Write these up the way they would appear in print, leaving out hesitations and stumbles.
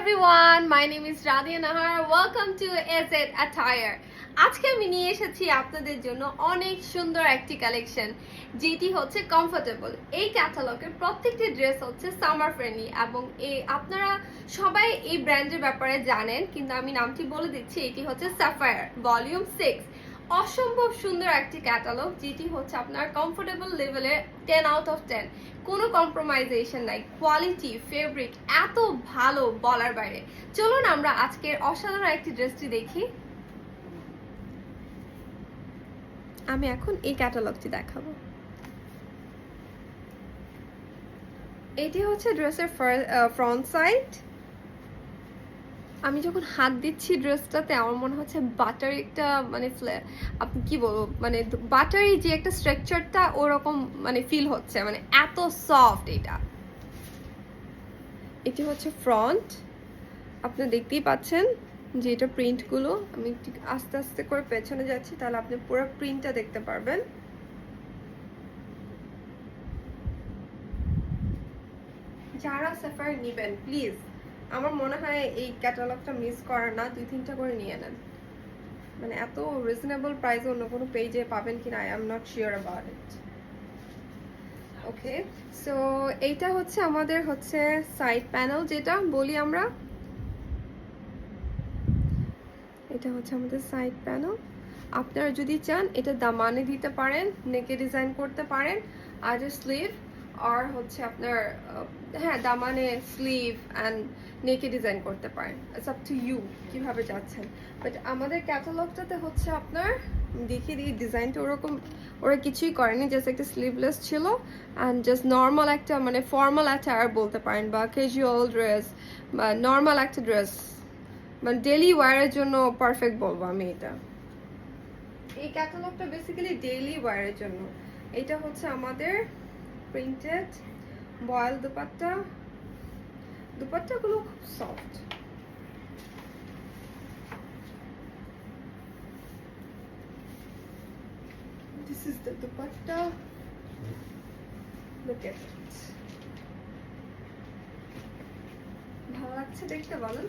everyone, my name is Radia Nahar. Welcome to AZ Attire. আজকে আমি নিয়ে এসেছি আপনাদের জন্য অনেক সুন্দর একটি কালেকশন যেটি হচ্ছে কমফোর্টেবল। এই ক্যাটালগের প্রত্যেকটি ড্রেস হচ্ছে সামার ফ্রেন্ডলি এবং আপনারা সবাই এই ব্র্যান্ডের ব্যাপারে জানেন, কিন্তু আমি নামটি বলে দিচ্ছি। এটি হচ্ছে সাফায়ার ভলিউম 6। অসম্ভব সুন্দর একটি ক্যাটালগ যেটি হচ্ছে আপনার কমফোর্টেবল লেভেলের 10 আউট অফ 10। কোনো কম্প্রোমাইজেশন নাই, কোয়ালিটি ফেব্রিক এত ভালো বলার বাইরে। চলুন আমরা আজকের অসাধারণ একটি ড্রেসটি দেখি। আমি এখন এই ক্যাটালগটি দেখাবো। এটি হচ্ছে ড্রেসের ফ্রন্ট সাইড। আমি যখন হাত দিচ্ছি ড্রেসটাতে আমার মনে হচ্ছে বাটারি একটা আপনি কি বলবো, মানে বাটারি যে একটা স্ট্রাকচারটা ওরকম মানে ফিল হচ্ছে, মানে এত সফট এটা। এটি হচ্ছে ফ্রন্ট, আপনি দেখতেই পাচ্ছেন যে এটা প্রিন্টগুলো। আমি ঠিক আস্তে আস্তে করে পেছনে যাচ্ছি, তাহলে আপনি পুরো প্রিন্টটা দেখতে পারবেন। যারা সাফার নেবেন প্লিজ, আমার মনে হয় এই ক্যাটালগটা মিস করার না, 2-3টা করে নিয়ে নেন। মানে এত রিজনেবল প্রাইসে অন্য কোনো পেজে পাবেন কিনা I am not sure about it. Okay, so এইটা হচ্ছে আমাদের হচ্ছে সাইড প্যানেল, যেটা বলি আমরা। এটা হচ্ছে আমাদের সাইড প্যানেল। আপনারা যদি চান এটা দামানে দিতে পারেন, নেকে ডিজাইন করতে পারেন, আর স্লিভ আর হচ্ছে আপনার হ্যাঁ দামানে স্লিভ অ্যান্ড নেকে ডিজাইন করতে পারেন। ইটস আপ টু ইউ কিভাবে যাচ্ছেন। বাট আমাদের ক্যাটালগটাতে হচ্ছে আপনার দেখিয়ে দিই ডিজাইনটা ওরকম ওরা কিছুই করেনি, জাস্ট একটা স্লিভলেস ছিল অ্যান্ড জাস্ট নর্মাল একটা মানে ফর্মাল অ্যাটায়ার বলতে পারেন, বা ক্যাজুয়াল ড্রেস বা নর্মাল একটা ড্রেস, মানে ডেইলি ওয়্যারের জন্য পারফেক্ট বলবো আমি এটা। এই ক্যাটালগটা বেসিক্যালি ডেইলি ওয়্যারের জন্য। এটা হচ্ছে আমাদের প্রিন্টেড বয়েল দুপাট্টা। দুপাট্টাগুলো খুব soft. This is the dupatta. Look at it. ভালো লাগছে দেখতে বলেন?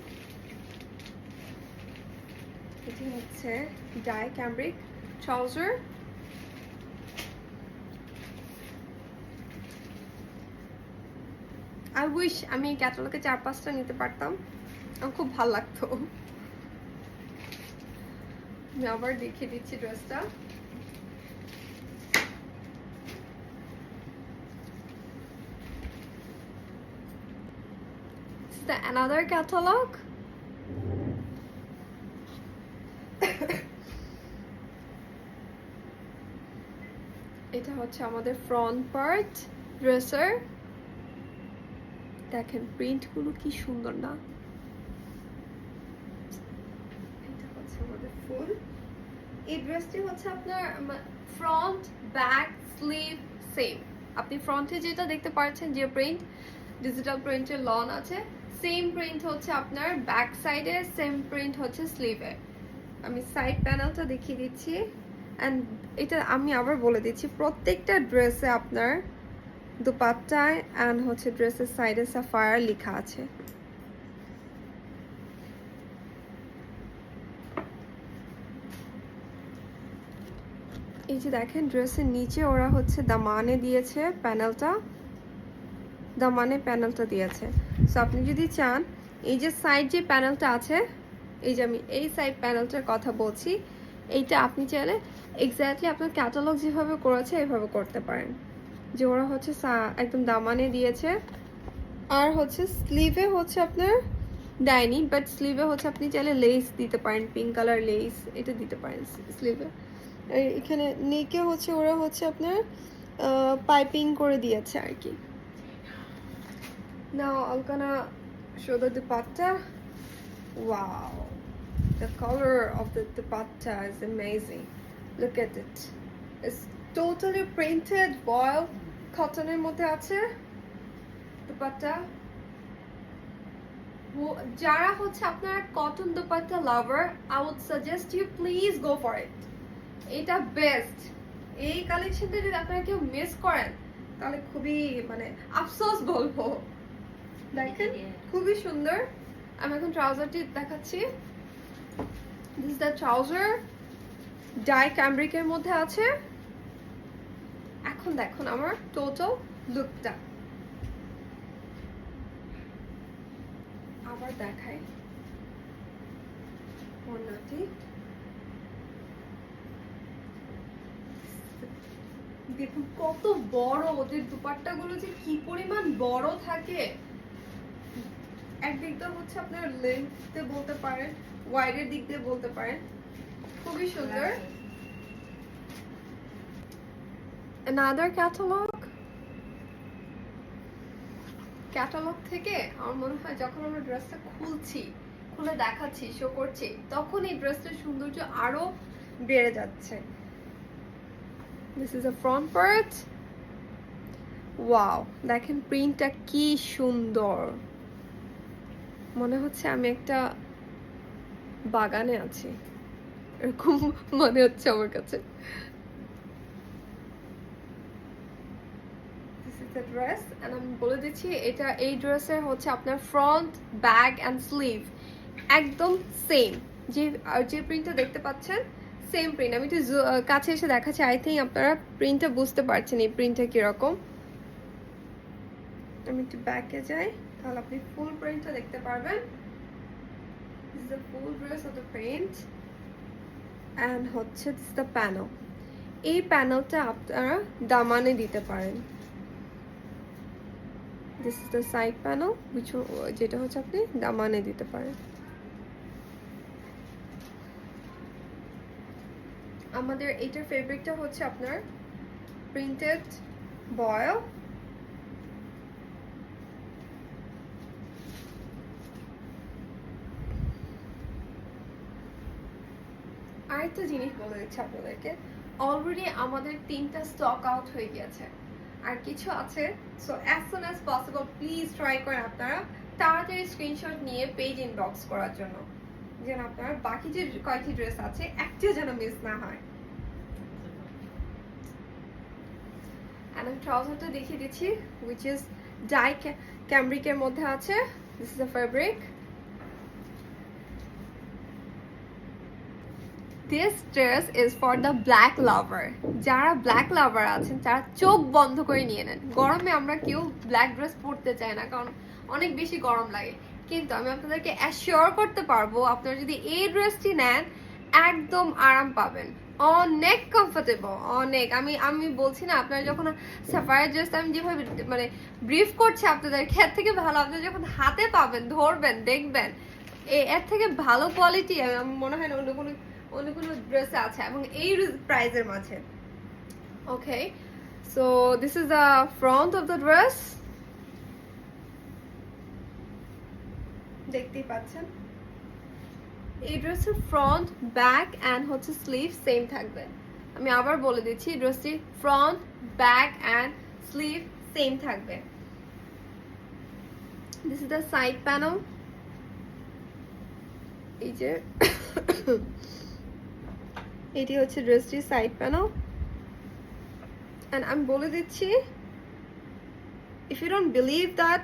এটি হচ্ছে die cambric trouser. I wish আমি এই ক্যাটালগে 4-5টা নিতে পারতাম, আমার খুব ভালো লাগতো। আমি আবার দেখিয়ে দিচ্ছি ড্রেসটা। Another catalog. এটা হচ্ছে আমাদের ফ্রন্ট পার্ট ড্রেসের। দেখেন প্রিন্টগুলো কি সুন্দর না? এটা হচ্ছে আমাদের ফুল। এই ড্রেসটি হচ্ছে আপনার ফ্রন্ট ব্যাক স্লিভ সেম। আপনি ফ্রন্টে যেটা দেখতে পাচ্ছেন যে প্রিন্ট ডিজিটাল প্রিন্টের লন আছে, সেম প্রিন্ট হচ্ছে আপনার ব্যাক সাইডে, সেম প্রিন্ট হচ্ছে স্লিভে। আমি সাইড প্যানেলটা দেখিয়ে দিচ্ছি অ্যান্ড এটা আমি আবার বলে দিচ্ছি, প্রত্যেকটা ড্রেসে আপনার দুপাট্টায় অ্যান্ড হচ্ছে ড্রেসের সাইডে সাফায়ার লেখা আছে। এই যে দেখেন ড্রেসের নিচে ওরা হচ্ছে দামানে দিয়েছে প্যানেলটা, দামানে প্যানেলটা দিয়েছে। সো আপনি যদি চান এই যে সাইড যে প্যানেলটা আছে, এই যে আমি এই সাইড প্যানেলটার কথা বলছি, এইটা আপনি চাইলে এক্স্যাক্টলি আপনার ক্যাটালগ যেভাবে করেছে এইভাবে করতে পারেন, যে ওরা হচ্ছে একদম দামানে দিয়েছে। আর হচ্ছে স্লিভে হচ্ছে আপনার ডাইনি, বাট স্লিভে হচ্ছে আপনি চাইলে লেস দিতে পারেন, পিঙ্ক কালার লেস এটা দিতে পারেন স্লিভে। এখানে নেকে হচ্ছে ওরা হচ্ছে আপনার পাইপিং করে দিয়েছে আর কি। Now I'm gonna show the dupatta. Wow, the color of the dupatta is amazing. Look at it. It's totally printed boil cotton-এর মধ্যে আছে দুপাট্টা। যারা হচ্ছে আপনার cotton dupatta lover, I would suggest you please go for it. এটা best. এই কালেকশনটা যদি আপনারা কেউ মিস করেন তাহলে খুবই মানে আফসোস বলবো। দেখেন খুবই সুন্দর। আমি এখন ট্রাউজারটি দেখাচ্ছি। This is the trouser, die ক্যামব্রিকের মধ্যে আছে। এখন দেখুন আমার টোটাল লুকটা। আবার দেখাই ওড়নাটি। দেখুন কত বড়, ওদের দুপাট্টাগুলো যে কি পরিমাণ বড় থাকে। একদিক দিয়ে হচ্ছে আপনার লেন্থে বলতে পারেন, ওয়াইডের দিক দিয়ে বলতে পারেন, খুবই সুন্দর। Another ক্যাটালগ থেকে আমার মনে হয় যখন আমরা ড্রেসটা খুলে দেখাচ্ছি, শো করছি, তখন এই ড্রেসটার সৌন্দর্য আরো বেড়ে যাচ্ছে। This is a front part. Wow, দেখেন প্রিন্টটা কি সুন্দর, মনে হচ্ছে আমি একটা বাগানে আছি, এরকম মনে হচ্ছে আমার কাছে। This is the dress, and আমি বলে দিচ্ছি এটা, এই ড্রেসের হচ্ছে আপনার ফ্রন্ট, ব্যাক এন্ড স্লিভ একদম সেম, যে প্রিন্টটা দেখতে পাচ্ছেন সেম প্রিন্ট। আমি একটু কাছে এসে দেখাচ্ছি, আই থিঙ্ক আপনারা প্রিন্টটা বুঝতে পারছেন এই প্রিন্টটা কিরকম। আমি একটু ব্যাকে যাই, তাহলে আপনি ফুল প্রিন্টটা দেখতে পারবেন। This is the full dress of the print, and হচ্ছে this is the panel. এই প্যানেলটা আপনারা দামানে দিতে পারেন। This is the side panel, যেটা হচ্ছে আপনি দামানে দিতে পারেন। আমাদের এইটার ফেব্রিকটা হচ্ছে আপনার প্রিন্টেড বয়েল। আরেকটা জিনিস বলে দিচ্ছি আপনাদেরকে, অলরেডি আমাদের 3টা স্টক আউট হয়ে গিয়েছে, আর কিছু আছে। So as soon as possible please try করেন আপনারা তাড়াতাড়ি স্ক্রিনশট নিয়ে পেজ ইনবক্স করার জন্য, যেন আপনার বাকি যে কয়েকটি ড্রেস আছে একটা যেন মিস না হয়। And আমি ট্রাউজারটা দেখিয়ে দিচ্ছি, which is ডাই ক্যামব্রিকের মধ্যে আছে। This is the fabric. This dress is for the black lover. যারা ব্ল্যাক লাভার আছেন তারা চোখ বন্ধ করে নিয়ে নেন। গরমে আমরা কেউ ব্ল্যাক ড্রেস পরতে চাই না, কারণ অনেক বেশি গরম লাগে, কিন্তু আমি আপনাদেরকে অ্যাসিওর করতে পারবো আপনারা যদি এই ড্রেসটি নেন একদম আরাম পাবেন, অনেক কমফোর্টেবল, অনেক। আমি বলছি না, আপনারা যখন সাফায়ার ড্রেস আমি যেভাবে মানে ব্রিফ করছি আপনাদেরকে, এর থেকে ভালো আপনারা যখন হাতে পাবেন, ধরবেন, দেখবেন এর থেকে ভালো কোয়ালিটি আমার মনে হয় না অন্য কোনো ড্রেসে আছে, এবং এই প্রাইসের মাঝে। Okay, so this is the front of the dress, দেখতেই পাচ্ছেন। এই ড্রেসের ফ্রন্ট, ব্যাক এন্ড হচ্ছে স্লিভ সেম থাকবে। আমি আবার বলে দিচ্ছি, ড্রেসটি front, back and sleeve same থাকবে। This is the side panel, এই যে এটি হচ্ছে ড্রেসটির সাইড প্যানেল। এন্ড আমি বলে দিচ্ছি, if you don't believe that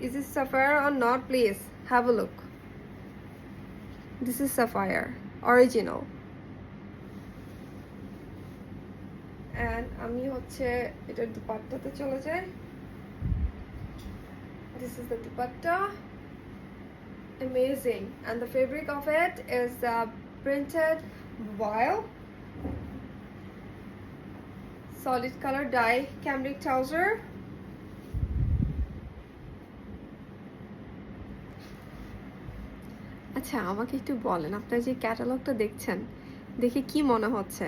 is it sapphire or not, please have a look. This is sapphire original. And আমি হচ্ছে এটা দুপাট্টাতে চলে যাই। This is the dupatta, amazing, and the fabric of it is printed voile, solid color dye cambric trouser. আচ্ছা, আমাকে একটু বলেন, আপনারা যে ক্যাটালগটা দেখছেন দেখে কি মনে হচ্ছে?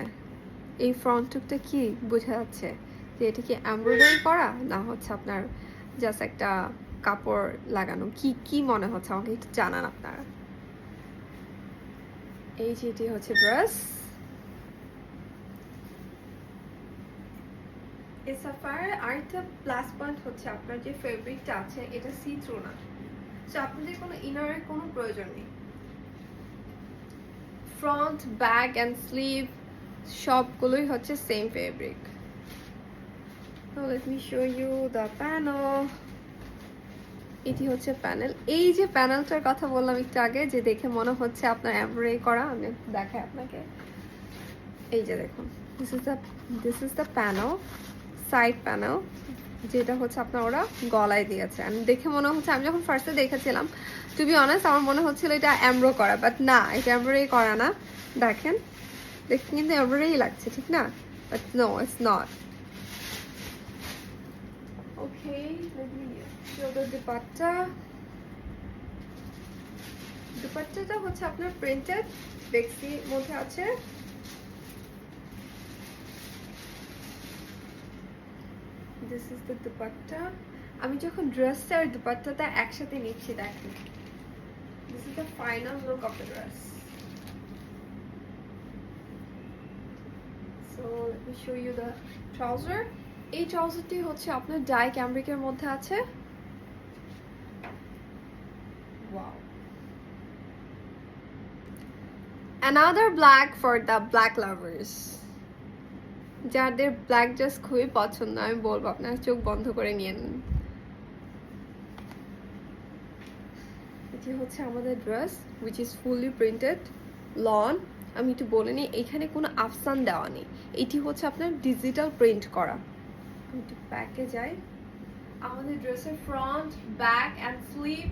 এই ফ্রন্ট টুকটা কি বোঝা যাচ্ছে যে এটা কি এমব্রয়ডারি করা, না হচ্ছে আপনার জাস্ট একটা কাপড় লাগানো? কি মনে হচ্ছে আমাকে একটু জানান আপনারা। এই যে এটি হচ্ছে ড্রেস। এই সাফায়ার আরেকটা প্লাস পয়েন্ট হচ্ছে আপনার যে ফেব্রিকটা আছে এটা সি থ্রু না, সো আপনাদের কোনো ইনারের কোনো প্রয়োজন নেই। ফ্রন্ট, ব্যাক এন্ড স্লিভ সবগুলোই হচ্ছে same fabric. Now let me show you the panel. এটি হচ্ছে প্যানেল। এই যে প্যানেলটার কথা বললাম একটু আগে, যে দেখে মনে হচ্ছে আপনার এমব্রয়ডারি করা, আমি দেখাই আপনাকে। এই যে দেখুন, this is the panel, side panel, যেটা হচ্ছে আপনার ওরা গলায় দিয়েছে। আমি দেখে মনে হচ্ছে, আমি যখন ফার্স্টে দেখেছিলাম, টু বি অনেস্ট, আমার মনে হচ্ছিল এটা এমব্রো করা, বাট না, এটা এমব্রয়ডারি করা না। দেখেন, দেখতে কিন্তু এমব্রয়ডারি লাগছে, ঠিক না? But no, it's not. Okay, let me show the dupatta. দুপাট্টাটা হচ্ছে আপনার প্রিন্টেড, বেক্সির মধ্যে আছে। This is the dupatta. আমি যখন ড্রেসটা আর দুপাট্টাটা একসাথে নিচ্ছি, দেখেন, this is the final look of the dress. So let me show you the trouser. এই ট্রাউজারটি হচ্ছে আপনার ডাই ক্যামব্রিকের মধ্যে আছে। Wow, another black for the black lovers. যাদের ব্ল্যাক ড্রেস খুবই পছন্দ, আমি বলবো আপনারা চোখ বন্ধ করে নিয়ে নিন। এটি হচ্ছে আমাদের dress, which is fully printed lawn. আমি একটু বলে নিই, এখানে কোনো আফসান দেওয়া নেই, এটি হচ্ছে আপনার ডিজিটাল প্রিন্ট করা। আমি একটু ব্যাকে যাই। আমাদের ড্রেসের front, back and sleeve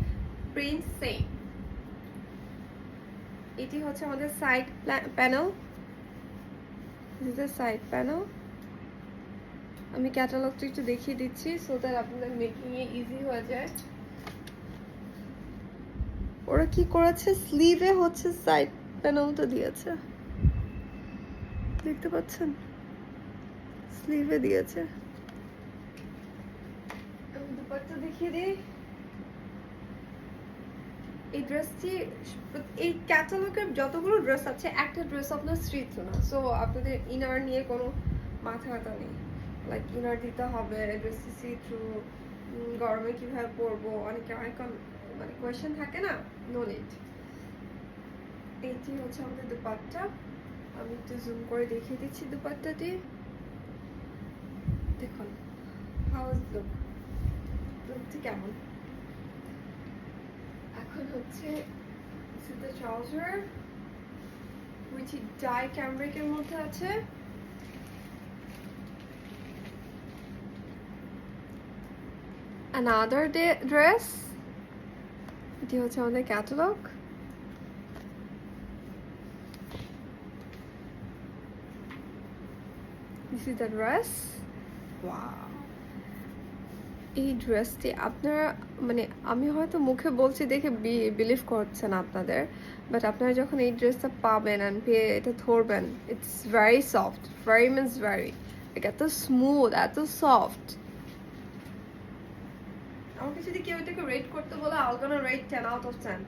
print same. এটি হচ্ছে আমাদের side panel, this is the side panel. আমি ক্যাটালগটা একটু দেখিয়ে দিচ্ছি, সো দ্যাট আপনাদের মেকিং এ ইজি হয়ে যায়। ওরা কি করেছে, স্লিভে হচ্ছে সাইড প্যানেলটা দিয়েছে, দেখতে পাচ্ছেন, স্লিভে দিয়েছে। আমি দুপাট্টা দেখিয়ে দিই। এই ড্রেসটি, এই ক্যাটালগের যতগুলো ড্রেস আছে, একটা ড্রেস আপনার স্ট্রি থ্রু না, সো আপনাদের ইনার নিয়ে কোনো মাথা ব্যথা নেই। লাইক ইনার দিতে হবে, ড্রেসটি স্ট্রি থ্রু, গরমে কিভাবে পরবো, অনেকে অনেক মানে কোয়েশ্চেন থাকে না, নো নিড। এইটি হচ্ছে আমাদের দুপাট্টা। আমি একটু জুম করে দেখিয়ে দিচ্ছি দুপাট্টাটি। দেখুন, হাউ ইজ লুকটি কেমন। এখন হচ্ছে this is the trouser, which is die ক্যামব্রিকের মধ্যে আছে। another dress, এটি হচ্ছে আমাদের catalogue. this is the dress. wow, এই ড্রেসটি আপনারা, মানে আমি হয়তো মুখে বলছি দেখে বিলিভ করছেন আপনাদের, বাট আপনারা যখন এই ড্রেসটা পাবেন আর পেয়ে এটা ধরবেন, it's very soft, very means very, এত স্মুথ, এত সফট। আমাকে যদি কেউ এটাকে রেট করতে বলে, I will gonna rate 10 out of 10.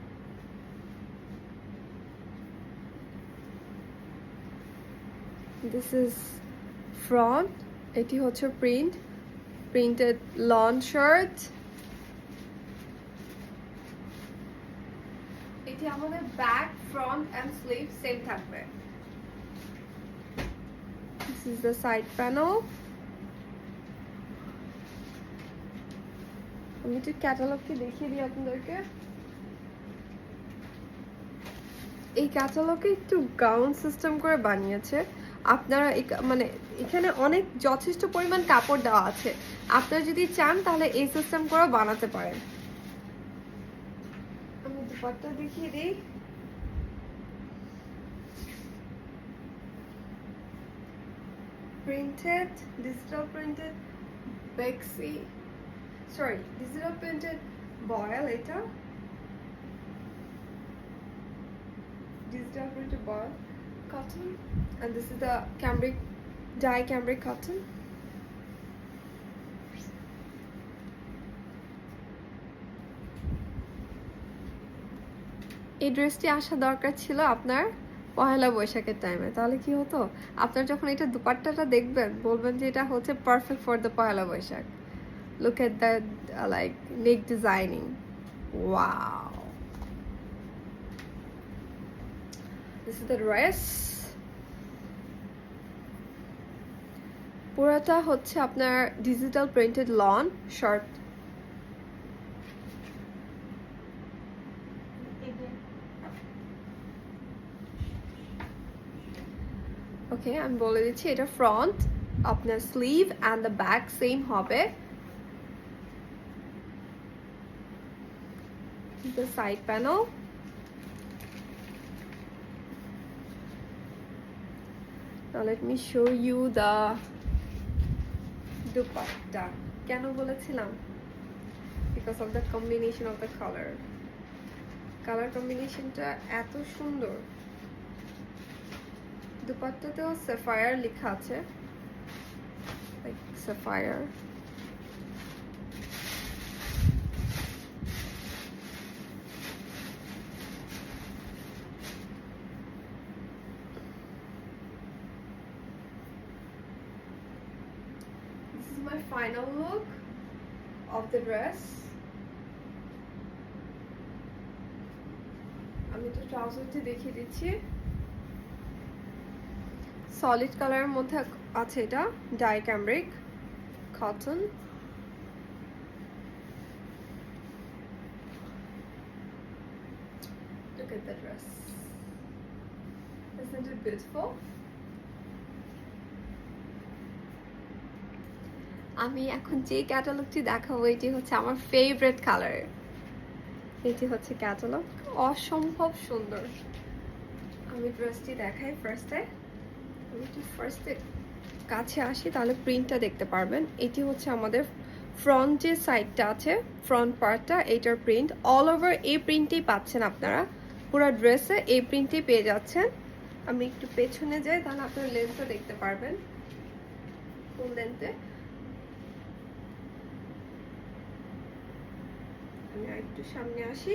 This is front, এটি হচ্ছে প্রিন্টেড লন শার্ট। এটি আমাদের back, front and sleeve same থাকবে। This is the side panel. আমি একটু ক্যাটালগটি দেখিয়ে দিই আপনাদেরকে। এই ক্যাটালগে একটু গাউন সিস্টেম করে বানিয়েছে। আপনারা মানে এখানে অনেক যথেষ্ট পরিমাণ কাপড় দেওয়া আছে, আপনারা যদি চান তাহলে এই সিস্টেম করে বানাতে পারেন। আমি দুপাট্টা দেখিয়ে দিই। প্রিন্টেড, ডিজিটাল প্রিন্টেড বেক্সি, সরি, ডিজিটাল প্রিন্টেড বয়েল, এটা digital printed ball cotton, and this is the cambric dye cambric cotton. এই ড্রেসটি আসা দরকার ছিল আপনার পহেলা বৈশাখের টাইমে, তাহলে কি হতো, আপনার যখন এটা দুপাট্টাটা দেখবেন বলবেন যে এটা হচ্ছে perfect for the Pohela Boishakh. Look at that like neck designing, wow. This is the dress. পুরোটা হচ্ছে আপনার digital printed lawn shirt. Okay, আমি বলে দিচ্ছি এটা ফ্রন্ট, আপনার sleeve and the back same হবে। The side panel. Now let me show you the dupatta. কেন বলেছিলাম? Because of the combination of the color. Color combinationটা এত সুন্দর। দুপাট্টাতেও sapphire লেখা আছে, like sapphire. This is my final look of the dress. আমি তো ট্রাউজারটি দেখিয়ে দিচ্ছি। সলিড কালারের মধ্যে আছে, এটা dye cambric cotton. Look at the dress. Isn't it beautiful? আমি এখন যে ক্যাটালগটি দেখাবো এটি হচ্ছে আমার ফেভারিট কালার। এটি হচ্ছে ক্যাটালগ, অসম্ভব সুন্দর। আমি ড্রেসটি দেখাই ফার্স্টে। আমি একটু ফার্স্টে কাছে আসি, তাহলে প্রিন্টটা দেখতে পারবেন। এটি হচ্ছে আমাদের ফ্রন্ট যে সাইডটা আছে, ফ্রন্ট পার্টটা, এইটার প্রিন্ট অল ওভার এই প্রিন্টেই পাচ্ছেন আপনারা। পুরো ড্রেসে এই প্রিন্টেই পেয়ে যাচ্ছেন। আমি একটু পেছনে যাই, তাহলে আপনার লেন্থটা দেখতে পারবেন, ফুল লেন্থে। আমি একটু সামনে আসি।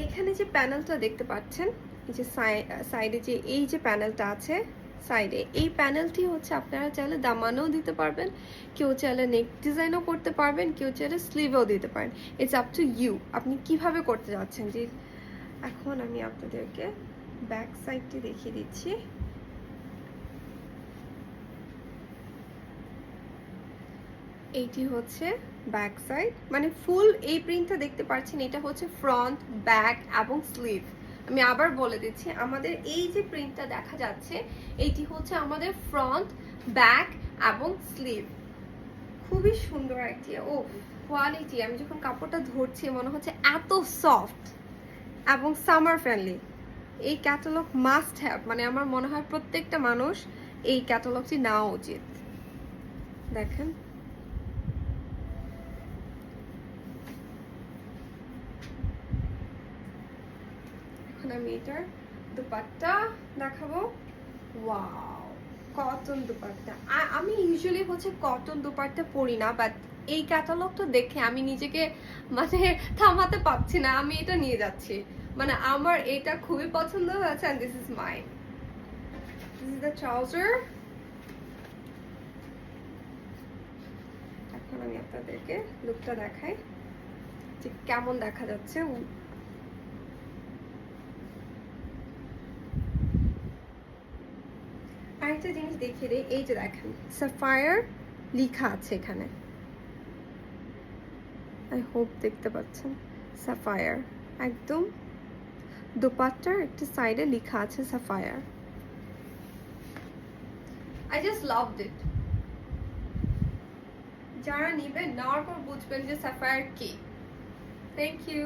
এখানে যে প্যানেলটা দেখতে পাচ্ছেন, এই যে সাইডে যে এই যে প্যানেলটা আছে সাইডে, এই প্যানেলটি হচ্ছে আপনারা চাইলে দামানেও দিতে পারবেন, কেউ চাইলে নেক ডিজাইনও করতে পারবেন, কেউ চাইলে স্লিভেও দিতে পারেন। ইটস আপ টু ইউ, আপনি কিভাবে করতে যাচ্ছেন। যে এখন আমি আপনাদেরকে ব্যাক সাইডটি দেখিয়ে দিচ্ছি। এইটি হচ্ছে ব্যাক সাইড, মানে ফুল এই প্রিন্টটা দেখতে পাচ্ছেন। এটা হচ্ছে ফ্রন্ট, ব্যাক এবং স্লিভ। আমি আবার বলে দিচ্ছি, আমাদের এই যে প্রিন্টটা দেখা যাচ্ছে এইটি হচ্ছে আমাদের ফ্রন্ট, ব্যাক এবং স্লিভ। খুবই সুন্দর একটি ও কোয়ালিটি। আমি যখন কাপড়টা ধরছি মনে হচ্ছে এত সফট এবং সামার ফ্রেন্ডলি। এই ক্যাটালগ মাস্ট হ্যাভ, মানে আমার মনে হয় প্রত্যেকটা মানুষ এই ক্যাটালগটি নেওয়া উচিত। দেখেন, আমি এটার দুপাট্টা দেখাবো। Wow, cotton dupatta. আমি ইউজুয়ালি হচ্ছে কটন দুপাট্টা পরি না, বাট এই ক্যাটালগটা দেখে আমি নিজেকে মানে থামাতে পারছি না, আমি এটা নিয়ে যাচ্ছি। মানে আমার এটা খুবই পছন্দ হয়েছে, and this is mine. This is the trouser. এখন আমি আপনাদেরকে লুকটা দেখাই যে কেমন দেখা যাচ্ছে। আরেকটা জিনিস দেখিয়ে দিই, এই যে দেখেন সাফায়ার লেখা আছে এখানে, আই হোপ দেখতে পাচ্ছেন। সাফায়ার একদম দোপাট্টার একটা সাইডে লেখা আছে Sapphire. I just loved it. যারা নিবেন নেওয়ার পর বুঝবেন যে সাফায়ার কি। Thank you.